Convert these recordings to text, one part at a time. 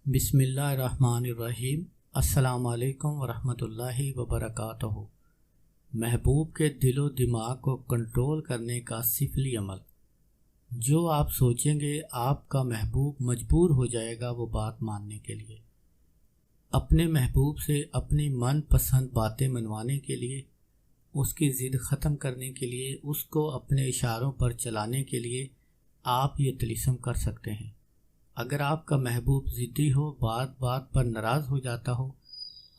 بسم اللہ الرحمن الرحیم۔ السلام علیکم ورحمۃ اللہ وبرکاتہ۔ محبوب کے دل و دماغ کو کنٹرول کرنے کا سفلی عمل۔ جو آپ سوچیں گے آپ کا محبوب مجبور ہو جائے گا وہ بات ماننے کے لیے۔ اپنے محبوب سے اپنی من پسند باتیں منوانے کے لیے، اس کی ضد ختم کرنے کے لیے، اس کو اپنے اشاروں پر چلانے کے لیے آپ یہ طلسم کر سکتے ہیں۔ اگر آپ کا محبوب ضدی ہو، بات بات پر ناراض ہو جاتا ہو،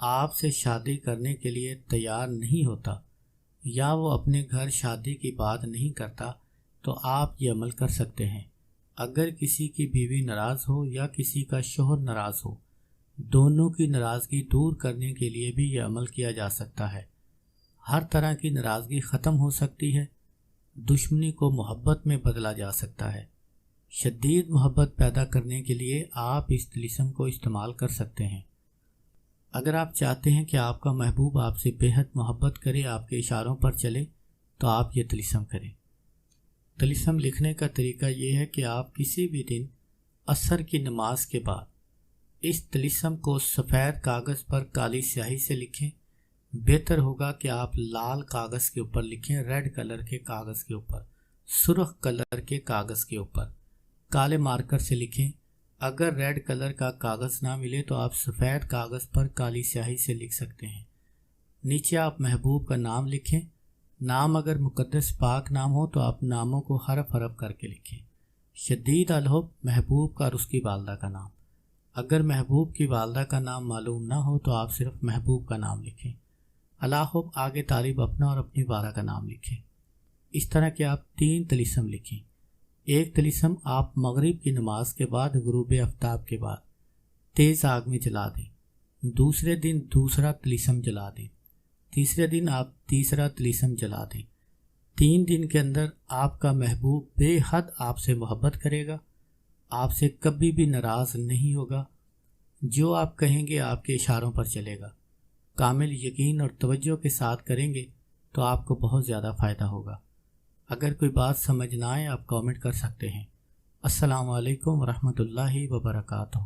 آپ سے شادی کرنے کے لیے تیار نہیں ہوتا، یا وہ اپنے گھر شادی کی بات نہیں کرتا، تو آپ یہ عمل کر سکتے ہیں۔ اگر کسی کی بیوی ناراض ہو یا کسی کا شوہر ناراض ہو، دونوں کی ناراضگی دور کرنے کے لیے بھی یہ عمل کیا جا سکتا ہے۔ ہر طرح کی ناراضگی ختم ہو سکتی ہے، دشمنی کو محبت میں بدلا جا سکتا ہے۔ شدید محبت پیدا کرنے کے لیے آپ اس طلسم کو استعمال کر سکتے ہیں۔ اگر آپ چاہتے ہیں کہ آپ کا محبوب آپ سے بے حد محبت کرے، آپ کے اشاروں پر چلے، تو آپ یہ طلسم کریں۔ طلسم لکھنے کا طریقہ یہ ہے کہ آپ کسی بھی دن عصر کی نماز کے بعد اس طلسم کو سفید کاغذ پر کالی سیاہی سے لکھیں۔ بہتر ہوگا کہ آپ لال کاغذ کے اوپر لکھیں، ریڈ کلر کے کاغذ کے اوپر، سرخ کلر کے کاغذ کے اوپر کالے مارکر سے لکھیں۔ اگر ریڈ کلر کا کاغذ نہ ملے تو آپ سفید کاغذ پر کالی سیاہی سے لکھ سکتے ہیں۔ نیچے آپ محبوب کا نام لکھیں۔ نام اگر مقدس پاک نام ہو تو آپ ناموں کو حرف حرف کر کے لکھیں۔ شدید الحب محبوب کا اور اس کی والدہ کا نام۔ اگر محبوب کی والدہ کا نام معلوم نہ ہو تو آپ صرف محبوب کا نام لکھیں۔ الحب آگے طالب اپنا اور اپنی والدہ کا نام لکھیں۔ اس طرح کہ آپ 3 طلسم لکھیں۔ ایک طلسم آپ مغرب کی نماز کے بعد غروب آفتاب کے بعد تیز آگ میں جلا دیں۔ دوسرے دن دوسرا طلسم جلا دیں۔ تیسرے دن آپ تیسرا طلسم جلا دیں۔ 3 دن کے اندر آپ کا محبوب بے حد آپ سے محبت کرے گا، آپ سے کبھی بھی ناراض نہیں ہوگا، جو آپ کہیں گے آپ کے اشاروں پر چلے گا۔ کامل یقین اور توجہ کے ساتھ کریں گے تو آپ کو بہت زیادہ فائدہ ہوگا۔ اگر کوئی بات سمجھ نہ آئے آپ کامنٹ کر سکتے ہیں۔ السلام علیکم ورحمۃ اللہ وبرکاتہ۔